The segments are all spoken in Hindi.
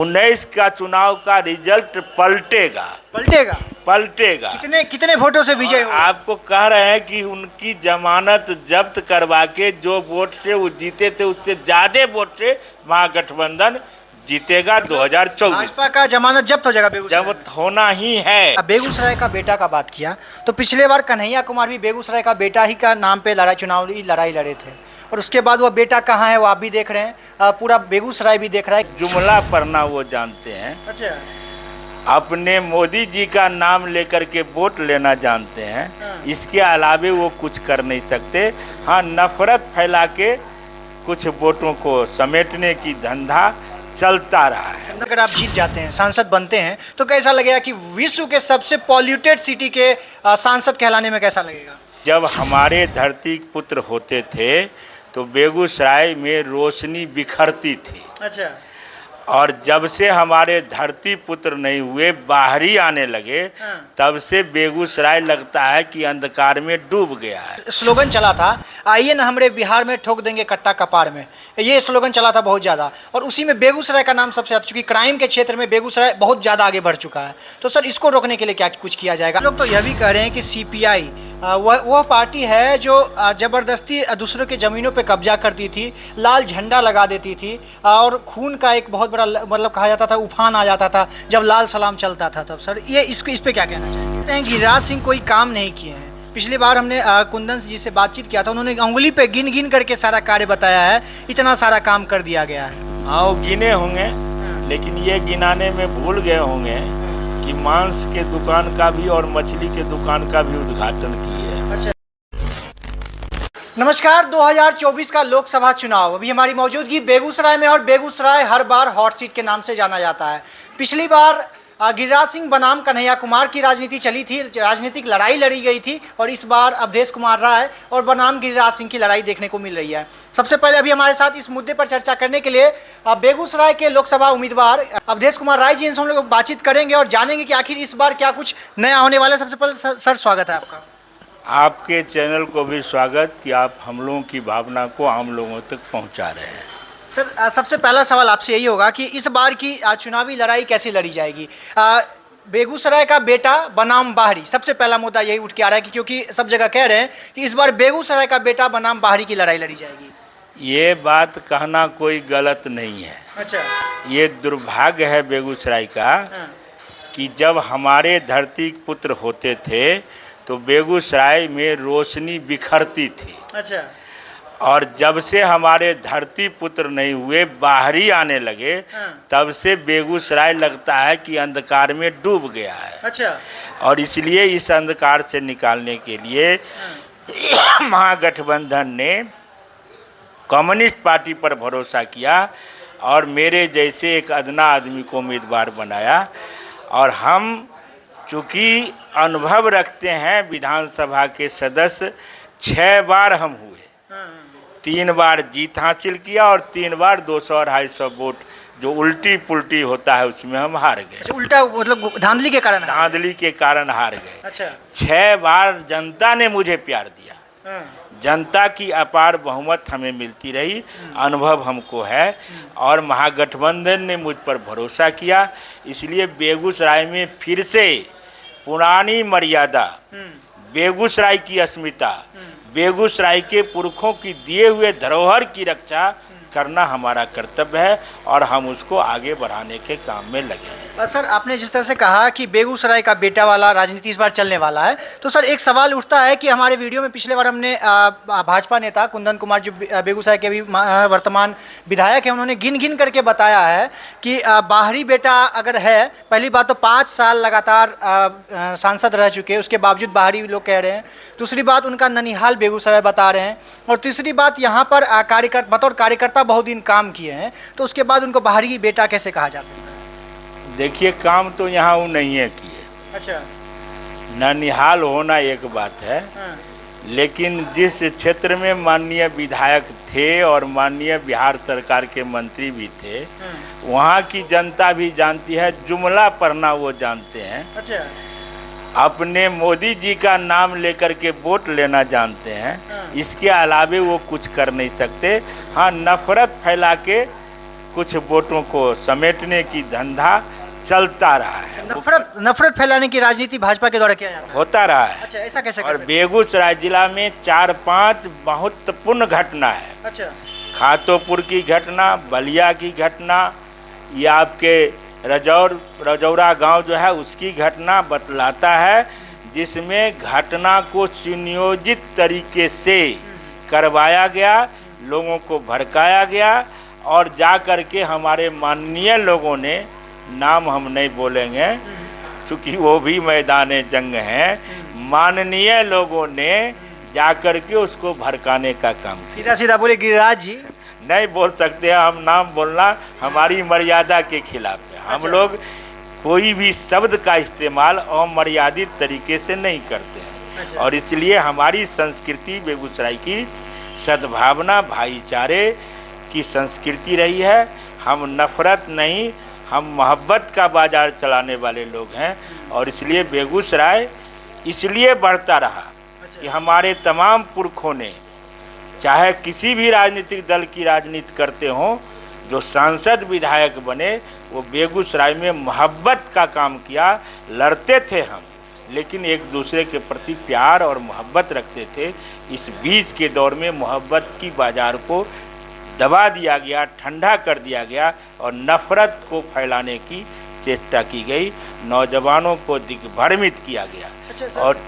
19 का चुनाव का रिजल्ट पलटेगा। पलटेगा। पलटेगा। कितने कितने वोटों से विजय होगा? आपको कह रहे हैं कि उनकी जमानत जब्त करवा के जो वोट से वो जीते थे उससे ज्यादा वोट से महागठबंधन जीतेगा 2024। भाजपा का जमानत जब्त हो जाएगा बेगूसराय में। जब्त होना ही है। अब बेगूसराय का बेटा का बात किया तो पिछले बार कन्हैया कुमार भी बेगूसराय का बेटा ही का नाम पे चुनावी लड़ाई लड़े थे और उसके बाद वो बेटा कहाँ है वो आप भी देख रहे हैं, पूरा बेगूसराय भी देख रहा है। जुमला पढ़ना वो जानते हैं। अच्छा। अपने मोदी जी का नाम लेकर के वोट लेना जानते हैं। हाँ। इसके अलावे वो कुछ कर नहीं सकते। हाँ, नफरत फैला के कुछ वोटों को समेटने की धंधा चलता रहा है। अगर आप जीत जाते हैं, सांसद बनते हैं, तो कैसा लगेगा कि विश्व के सबसे पॉल्यूटेड सिटी के सांसद कहलाने में कैसा लगेगा? जब हमारे धरती पुत्र होते थे तो बेगूसराय में रोशनी बिखरती थी। अच्छा। और जब से हमारे धरती पुत्र नहीं हुए, बाहरी आने लगे, हाँ। तब से बेगूसराय लगता है कि अंधकार में डूब गया है। स्लोगन चला था, आइए ना हमारे बिहार में ठोक देंगे कट्टा कपार में, ये स्लोगन चला था बहुत ज़्यादा, और उसी में बेगूसराय का नाम सबसे ज़्यादा, चूँकि क्राइम के क्षेत्र में बेगूसराय बहुत ज़्यादा आगे बढ़ चुका है। तो सर, इसको रोकने के लिए क्या कुछ किया जाएगा? लोग तो यह भी कह रहे हैं कि CPI वह पार्टी है जो ज़बरदस्ती दूसरों के ज़मीनों पे कब्जा करती थी, लाल झंडा लगा देती थी, और खून का एक बहुत बड़ा मतलब कहा जाता था उफान आ जाता था जब लाल सलाम चलता था। तब सर ये इस पे क्या कहना चाहिए? कहते हैं गिरिराज सिंह कोई काम नहीं किए हैं। पिछली बार हमने कुंदन जी से बातचीत किया था, उन्होंने उंगली पे गिन गिन करके सारा कार्य बताया है, इतना सारा काम कर दिया गया है। हाँ, वो गिने होंगे, लेकिन ये गिनाने में भूल गए होंगे कि मांस के दुकान का भी और मछली के दुकान का भी उद्घाटन किए हैं। अच्छा। नमस्कार, 2024 का लोकसभा चुनाव, अभी हमारी मौजूदगी बेगूसराय में, और बेगूसराय हर बार हॉट सीट के नाम से जाना जाता है। पिछली बार गिरिराज सिंह बनाम कन्हैया कुमार की राजनीति चली थी, राजनीतिक लड़ाई लड़ी गई थी, और इस बार अवधेश कुमार राय और बनाम गिरिराज सिंह की लड़ाई देखने को मिल रही है। सबसे पहले अभी हमारे साथ इस मुद्दे पर चर्चा करने के लिए बेगूसराय के लोकसभा उम्मीदवार अवधेश कुमार राय जी, इनसे हम लोग बातचीत करेंगे और जानेंगे कि आखिर इस बार क्या कुछ नया होने वाला है। सबसे पहले सर, स्वागत है आपका। आपके चैनल को भी स्वागत कि आप हम लोगों की भावना को आम लोगों तक पहुंचा रहे हैं। सर, सबसे पहला सवाल आपसे यही होगा कि इस बार की चुनावी लड़ाई कैसे लड़ी जाएगी? बेगूसराय का बेटा बनाम बाहरी, सबसे पहला मुद्दा यही उठ के आ रहा है कि क्योंकि सब जगह कह रहे हैं कि इस बार बेगूसराय का बेटा बनाम बाहरी की लड़ाई लड़ी जाएगी। ये बात कहना कोई गलत नहीं है। अच्छा। ये दुर्भाग्य है बेगूसराय का। हाँ। कि जब हमारे धरती पुत्र होते थे तो बेगूसराय में रोशनी बिखरती थी। अच्छा। और जब से हमारे धरती पुत्र नहीं हुए, बाहरी आने लगे, हाँ। तब से बेगूसराय लगता है कि अंधकार में डूब गया है। अच्छा। और इसलिए इस अंधकार से निकालने के लिए महागठबंधन ने कम्युनिस्ट पार्टी पर भरोसा किया और मेरे जैसे एक अदना आदमी को उम्मीदवार बनाया। और हम चूँकि अनुभव रखते हैं, विधानसभा के सदस्य 6 बार हम हुए, 3 बार जीत हासिल किया और 3 बार 200-250 वोट जो उल्टी पुल्टी होता है उसमें हम हार गए। अच्छा, उल्टा मतलब धांधली के कारण? धांधली के कारण हार गए। अच्छा। 6 बार जनता ने मुझे प्यार दिया। हाँ। जनता की अपार बहुमत हमें मिलती रही, अनुभव हमको है, और महागठबंधन ने मुझ पर भरोसा किया। इसलिए बेगूसराय में फिर से पुरानी मर्यादा, बेगूसराय की अस्मिता, बेगूसराय के पुरखों की दिए हुए धरोहर की रक्षा करना हमारा कर्तव्य है और हम उसको आगे बढ़ाने के काम में लगे हैं। सर, आपने जिस तरह से कहा कि बेगूसराय का बेटा वाला राजनीति इस बार चलने वाला है, तो सर एक सवाल उठता है कि हमारे वीडियो में पिछले बार हमने भाजपा नेता कुंदन कुमार जो बेगूसराय के भी वर्तमान विधायक हैं, उन्होंने गिन गिन करके बताया है कि बाहरी बेटा अगर है, पहली बात तो 5 साल लगातार सांसद रह चुके, उसके बावजूद बाहरी लोग कह रहे हैं। दूसरी बात, उनका ननिहाल बेगूसराय बता रहे हैं। और तीसरी बात, यहाँ पर बतौर कार्यकर्ता बहुत दिन काम किए हैं, तो उसके बाद उनको बाहरी बेटा कैसे कहा जा सकता है? देखिए, काम तो यहाँ वो नहीं है किए। अच्छा। ननिहाल होना एक बात है। हाँ। लेकिन जिस क्षेत्र में माननीय विधायक थे और माननीय बिहार सरकार के मंत्री भी थे, वहाँ की जनता भी जानती है, जुमला पढ़ना वो जानते हैं। अच्छा। अपने मोदी जी का नाम लेकर के वोट लेना जानते हैं। इसके अलावे वो कुछ कर नहीं सकते। हाँ, नफरत फैला के कुछ वोटों को समेटने की धंधा चलता रहा है, नफरत फैलाने की राजनीति भाजपा के द्वारा किया जाता है। होता रहा है। अच्छा, ऐसा कैसे और बेगूसराय जिला में 4-5 महत्वपूर्ण घटना है। अच्छा, खातोपुर की घटना, बलिया की घटना, या आपके रजौरा गांव जो है उसकी घटना बतलाता है, जिसमें घटना को सुनियोजित तरीके से करवाया गया, लोगों को भड़काया गया, और जा कर के हमारे माननीय लोगों ने, नाम हम नहीं बोलेंगे क्योंकि वो भी मैदान जंग हैं, माननीय लोगों ने जा कर के उसको भड़काने का काम किया। सीधा सीधा बोले गिरिराज जी, नहीं बोल सकते, हम नाम बोलना हमारी मर्यादा के खिलाफ है। हम लोग कोई भी शब्द का इस्तेमाल अमर्यादित तरीके से नहीं करते हैं, और इसलिए हमारी संस्कृति बेगूसराय की सद्भावना, भाईचारे की संस्कृति रही है। हम नफरत नहीं, हम मोहब्बत का बाजार चलाने वाले लोग हैं, और इसलिए बेगूसराय इसलिए बढ़ता रहा कि हमारे तमाम पुरखों ने, चाहे किसी भी राजनीतिक दल की राजनीति करते हों, जो सांसद विधायक बने, वो बेगूसराय में मोहब्बत का काम किया। लड़ते थे हम, लेकिन एक दूसरे के प्रति प्यार और मोहब्बत रखते थे। इस बीच के दौर में मोहब्बत की बाजार को दबा दिया गया, ठंडा कर दिया गया, और नफरत को फैलाने की चेष्टा की गई, नौजवानों को दिग्भ्रमित किया गया। अच्छा, और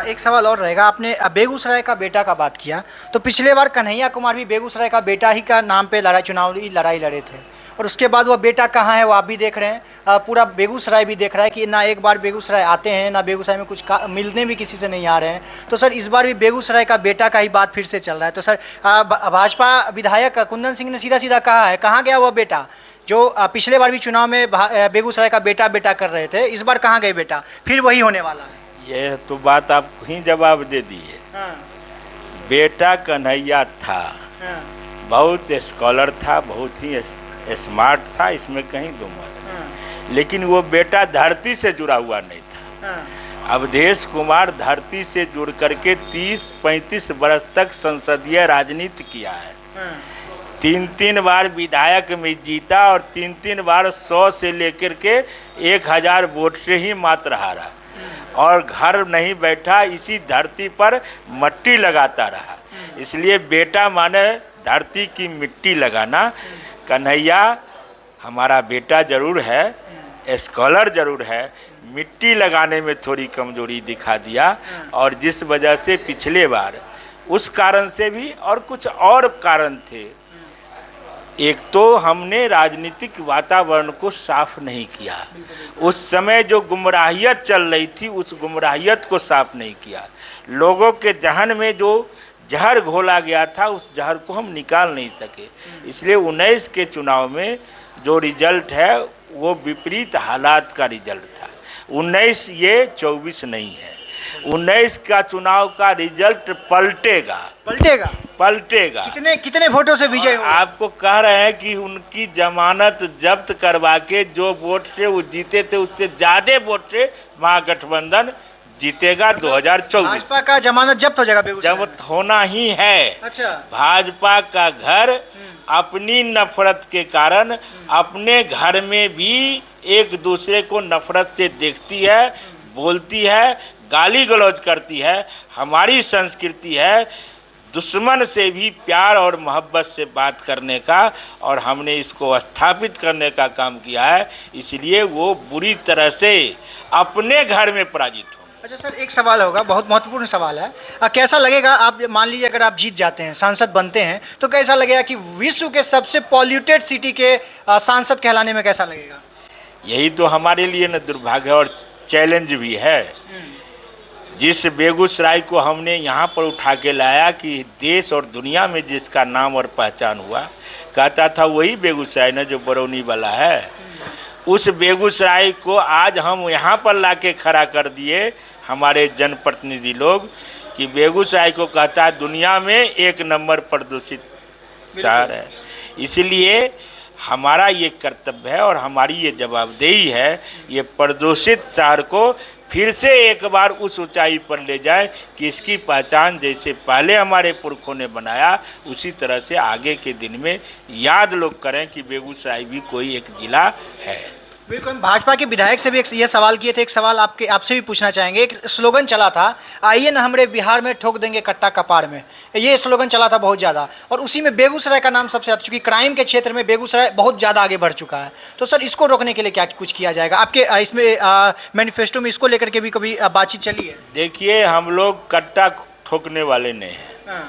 एक सवाल और रहेगा, आपने बेगूसराय का बेटा का बात किया, तो पिछले बार कन्हैया कुमार भी बेगूसराय का बेटा ही का नाम पे चुनावी लड़ाई लड़े थे, और उसके बाद वो बेटा कहाँ है वो आप भी देख रहे हैं, पूरा बेगूसराय भी देख रहा है कि ना एक बार बेगूसराय आते हैं, ना बेगूसराय में कुछ मिलने भी किसी से नहीं आ रहे हैं। तो सर इस बार भी बेगूसराय का बेटा का ही बात फिर से चल रहा है। तो सर भाजपा विधायक कुंदन सिंह ने सीधा सीधा कहा है, कहाँ गया वो बेटा जो पिछले बार भी चुनाव में बेगूसराय का बेटा बेटा कर रहे थे, इस बार कहाँ गए बेटा, फिर वही होने वाला है। यह तो बात आप ही जवाब दे दिए। बेटा कन्हैया था, बहुत स्कॉलर था, बहुत ही स्मार्ट था, इसमें कहीं दो मत, लेकिन वो बेटा धरती से जुड़ा हुआ नहीं था। अवधेश कुमार धरती से जुड़ करके 30-35 वर्ष तक संसदीय राजनीति किया है, 3-3 बार विधायक में जीता, और 3-3 बार 100 से लेकर के 1000 वोट से ही मात्र हारा, और घर नहीं बैठा, इसी धरती पर मट्टी लगाता रहा। इसलिए बेटा माने धरती की मिट्टी लगाना। कन्हैया हमारा बेटा जरूर है, स्कॉलर जरूर है, मिट्टी लगाने में थोड़ी कमजोरी दिखा दिया, और जिस वजह से पिछले बार उस कारण से भी, और कुछ और कारण थे। एक तो हमने राजनीतिक वातावरण को साफ नहीं किया, उस समय जो गुमराहियत चल रही थी उस गुमराहियत को साफ नहीं किया, लोगों के जहन में जो जहर घोला गया था उस जहर को हम निकाल नहीं सके। इसलिए 19 के चुनाव में जो रिजल्ट है वो विपरीत हालात का रिजल्ट था। 19 ये 24 नहीं है, 19 का चुनाव का रिजल्ट पलटेगा। कितने वोटों से विजय होगा? आपको कह रहे हैं कि उनकी जमानत जब्त करवा के जो वोट से वो जीते थे उससे ज्यादा वोट से महागठबंधन जीतेगा 2024। भाजपा का जमानत जब्त हो जाएगा बेगूसराय? जब्त होना ही है। अच्छा, भाजपा का घर अपनी नफरत के कारण अपने घर में भी एक दूसरे को नफरत से देखती है, बोलती है, गाली गलौज करती है। हमारी संस्कृति है दुश्मन से भी प्यार और मोहब्बत से बात करने का, और हमने इसको स्थापित करने का काम किया है। इसलिए वो बुरी तरह से अपने घर में पराजित हो। अच्छा सर, एक सवाल होगा, बहुत महत्वपूर्ण सवाल है। कैसा लगेगा, आप मान लीजिए अगर आप जीत जाते हैं, सांसद बनते हैं, तो कैसा लगेगा कि विश्व के सबसे पॉल्यूटेड सिटी के सांसद कहलाने में कैसा लगेगा? यही तो हमारे लिए न दुर्भाग्य और चैलेंज भी है। जिस बेगूसराय को हमने यहाँ पर उठा के लाया कि देश और दुनिया में जिसका नाम और पहचान हुआ, कहता था वही बेगूसराय न जो बरौनी वाला है। उस बेगूसराय को आज हम यहाँ पर लाके खड़ा कर दिए हमारे जनप्रतिनिधि लोग कि बेगूसराय को कहता है दुनिया में 1 नंबर प्रदूषित शहर है। इसलिए हमारा ये कर्तव्य है और हमारी ये जवाबदेही है, ये प्रदूषित शहर को फिर से एक बार उस ऊंचाई पर ले जाए कि इसकी पहचान जैसे पहले हमारे पुरखों ने बनाया उसी तरह से आगे के दिन में याद लोग करें कि बेगूसराय भी कोई एक जिला है। बिल्कुल, हम भाजपा के विधायक से भी एक ये सवाल किए थे, एक सवाल आपसे भी पूछना चाहेंगे। एक स्लोगन चला था, आइए ना हमरे बिहार में ठोक देंगे कट्टा कपार में, ये स्लोगन चला था बहुत ज़्यादा, और उसी में बेगूसराय का नाम सबसे ज़्यादा, चूँकि क्राइम के क्षेत्र में बेगूसराय बहुत ज़्यादा आगे बढ़ चुका है। तो सर इसको रोकने के लिए क्या कुछ किया जाएगा? आपके इसमें मैनिफेस्टो में इसको लेकर के भी कभी बातचीत चली है? देखिए, हम लोग कट्टा ठोकने वाले नहीं हैं,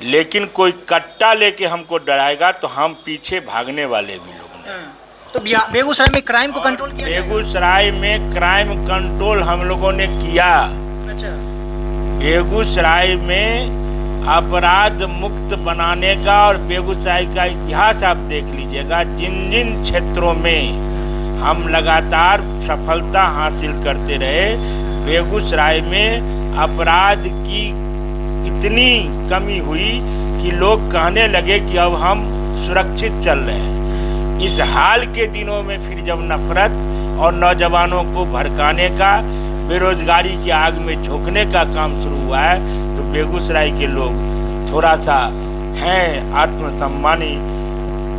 लेकिन कोई कट्टा लेके हमको डराएगा तो हम पीछे भागने वाले भी लोग नहीं। तो बेगूसराय में क्राइम को कंट्रोल किया? बेगूसराय में क्राइम कंट्रोल हम लोगों ने किया। अच्छा। बेगूसराय में अपराध मुक्त बनाने का, और बेगूसराय का इतिहास आप देख लीजिएगा, जिन जिन क्षेत्रों में हम लगातार सफलता हासिल करते रहे, बेगूसराय में अपराध की इतनी कमी हुई कि लोग कहने लगे कि अब हम सुरक्षित चल रहे हैं। इस हाल के दिनों में फिर जब नफरत और नौजवानों को भड़काने का, बेरोजगारी की आग में झोंकने का काम शुरू हुआ है, तो बेगूसराय के लोग थोड़ा सा हैं आत्मसम्मानी,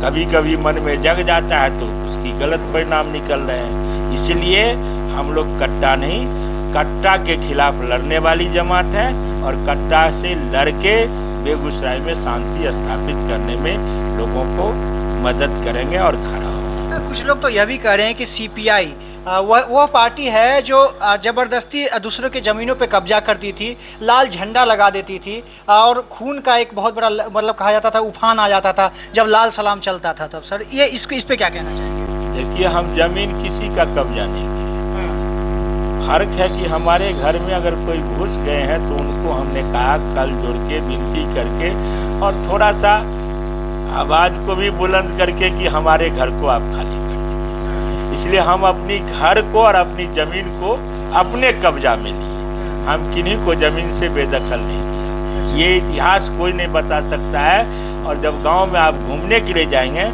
कभी कभी मन में जग जाता है तो उसकी गलत परिणाम निकल रहे हैं। इसलिए हम लोग कट्टा नहीं, कट्टा के खिलाफ लड़ने वाली जमात है, और कट्टा से लड़के बेगूसराय में शांति स्थापित करने में लोगों को मदद करेंगे और खड़ा होगा। कुछ लोग तो यह भी कह रहे हैं कि सीपीआई वह पार्टी है जो ज़बरदस्ती दूसरों के ज़मीनों पे कब्जा करती थी, लाल झंडा लगा देती थी, और खून का एक बहुत बड़ा मतलब कहा जाता था उफान आ जाता था जब लाल सलाम चलता था। तब सर ये इस पे क्या कहना चाहेंगे? देखिए, हम जमीन किसी का कब्जा नहीं किए। फर्क है कि हमारे घर में अगर कोई घुस गए हैं तो उनको हमने कहा कल जोड़ के विनती करके और थोड़ा सा आवाज को भी बुलंद करके कि हमारे घर को आप खाली कर दीजिए। इसलिए हम अपनी घर को और अपनी जमीन को अपने कब्जा में लिए, हम किन्हीं को जमीन से बेदखल नहीं किया। ये इतिहास कोई नहीं बता सकता है। और जब गांव में आप घूमने के लिए जाएंगे,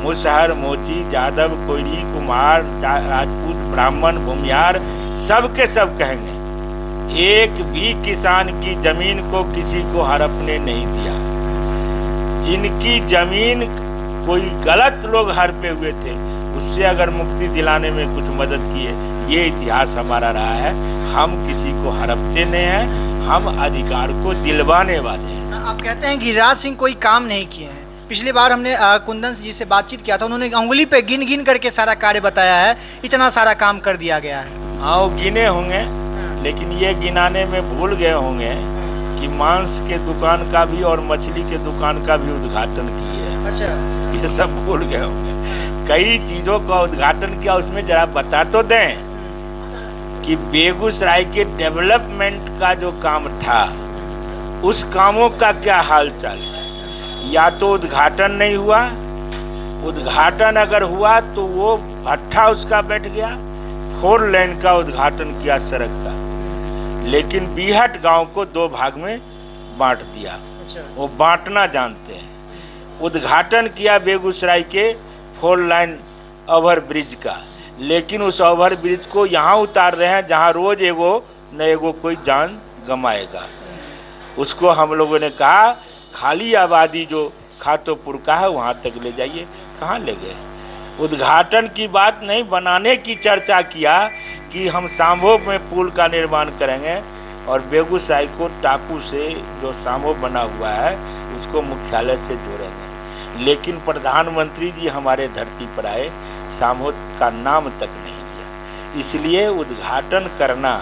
मुसहर, मोची, यादव, कोयरी, कुमार, राजपूत, ब्राह्मण, भूमिहार, सब के सब कहेंगे एक भी किसान की जमीन को किसी को हड़पने नहीं दिया। जिनकी जमीन कोई गलत लोग हड़पे हुए थे, उससे अगर मुक्ति दिलाने में कुछ मदद किए, ये इतिहास हमारा रहा है। हम किसी को हड़पते नहीं हैं, हम अधिकार को दिलवाने वाले हैं। आप कहते हैं गिरिराज सिंह कोई काम नहीं किए हैं। पिछली बार हमने कुंदन जी से बातचीत किया था, उन्होंने अंगुली पे गिन गिन करके सारा कार्य बताया है, इतना सारा काम कर दिया गया है। हाँ, वो गिने होंगे, लेकिन ये गिनाने में भूल गए होंगे कि मांस के दुकान का भी और मछली के दुकान का भी उद्घाटन किए हैं। अच्छा, ये सब भूल गए होंगे। कई चीज़ों का उद्घाटन किया, उसमें जरा बता तो दें कि बेगूसराय के डेवलपमेंट का जो काम था, उस कामों का क्या हाल चाल है। या तो उद्घाटन नहीं हुआ, उद्घाटन अगर हुआ तो वो भट्ठा उसका बैठ गया। 4 लेन का उद्घाटन किया सड़क का, लेकिन बीहट गांव को 2 भाग में बांट दिया। अच्छा। वो बांटना जानते हैं। उद्घाटन किया बेगूसराय के 4 लाइन ओवर ब्रिज का, लेकिन उस ओवर ब्रिज को यहाँ उतार रहे हैं जहाँ रोज एगो न एगो कोई जान गंवाएगा। उसको हम लोगों ने कहा खाली आबादी जो खातोपुर का है वहाँ तक ले जाइए, कहाँ ले गए। उद्घाटन की बात नहीं, बनाने की चर्चा किया कि हम सांभो में पुल का निर्माण करेंगे और बेगूसराय को टापू से जो सांभो बना हुआ है उसको मुख्यालय से जोड़ेंगे। लेकिन प्रधानमंत्री जी हमारे धरती पर आए, सांभो का नाम तक नहीं लिया। इसलिए उद्घाटन करना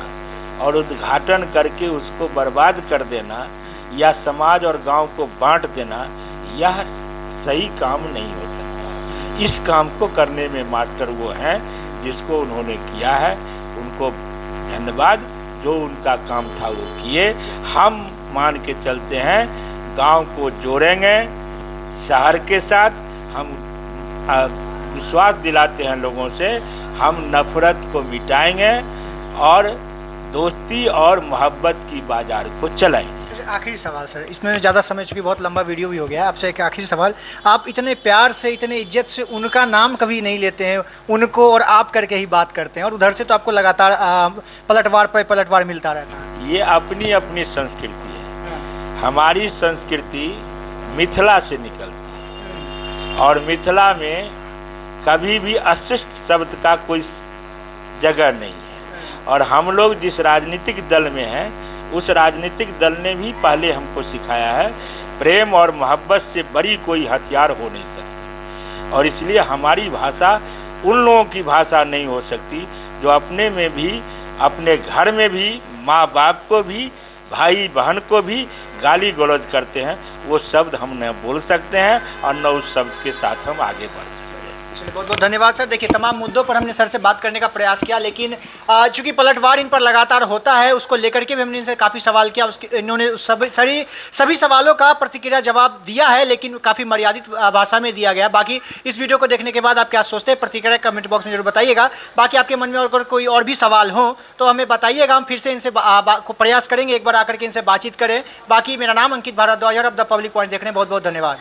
और उद्घाटन करके उसको बर्बाद कर देना या समाज और गांव को बांट देना, यह सही काम नहीं हो सकता। इस काम को करने में मास्टर वो हैं जिसको उन्होंने किया है, उनको धन्यवाद। जो उनका काम था वो किए। हम मान के चलते हैं गांव को जोड़ेंगे शहर के साथ। हम विश्वास दिलाते हैं लोगों से, हम नफरत को मिटाएंगे और दोस्ती और मोहब्बत की बाजार को चलाएंगे। आखिरी सवाल सर, इसमें ज़्यादा समय, चूँकि बहुत लंबा वीडियो भी हो गया है, आपसे एक आखिरी सवाल। आप इतने प्यार से, इतने इज्जत से उनका नाम कभी नहीं लेते हैं, उनको और आप करके ही बात करते हैं, और उधर से तो आपको लगातार पलटवार पर पलटवार मिलता रहता है। ये अपनी अपनी संस्कृति है। हमारी संस्कृति मिथिला से निकलती है और मिथिला में कभी भी अशिष्ट शब्द का कोई जगह नहीं है। और हम लोग जिस राजनीतिक दल में हैं, उस राजनीतिक दल ने भी पहले हमको सिखाया है प्रेम और मोहब्बत से बड़ी कोई हथियार हो नहीं सकती। और इसलिए हमारी भाषा उन लोगों की भाषा नहीं हो सकती जो अपने में भी, अपने घर में भी माँ बाप को भी, भाई बहन को भी गाली गलौज करते हैं। वो शब्द हम न बोल सकते हैं और न उस शब्द के साथ हम आगे बढ़ सकते हैं। बहुत बहुत धन्यवाद सर। देखिए, तमाम मुद्दों पर हमने सर से बात करने का प्रयास किया, लेकिन चूंकि पलटवार इन पर लगातार होता है, उसको लेकर के भी हमने इनसे काफ़ी सवाल किया। उसके इन्होंने सभी सवालों का प्रतिक्रिया जवाब दिया है, लेकिन काफ़ी मर्यादित भाषा में दिया गया। बाकी इस वीडियो को देखने के बाद आप क्या सोचते हैं, प्रतिक्रिया कमेंट बॉक्स में जरूर बताइएगा। बाकी आपके मन में अगर कोई और भी सवाल हो तो हमें बताइएगा, हम फिर से इनसे प्रयास करेंगे एक बार आकर के इनसे बातचीत करें। बाकी मेरा नाम अंकित भारद्वाज, अब द पब्लिक पॉइंट देख रहे हैं। बहुत बहुत धन्यवाद।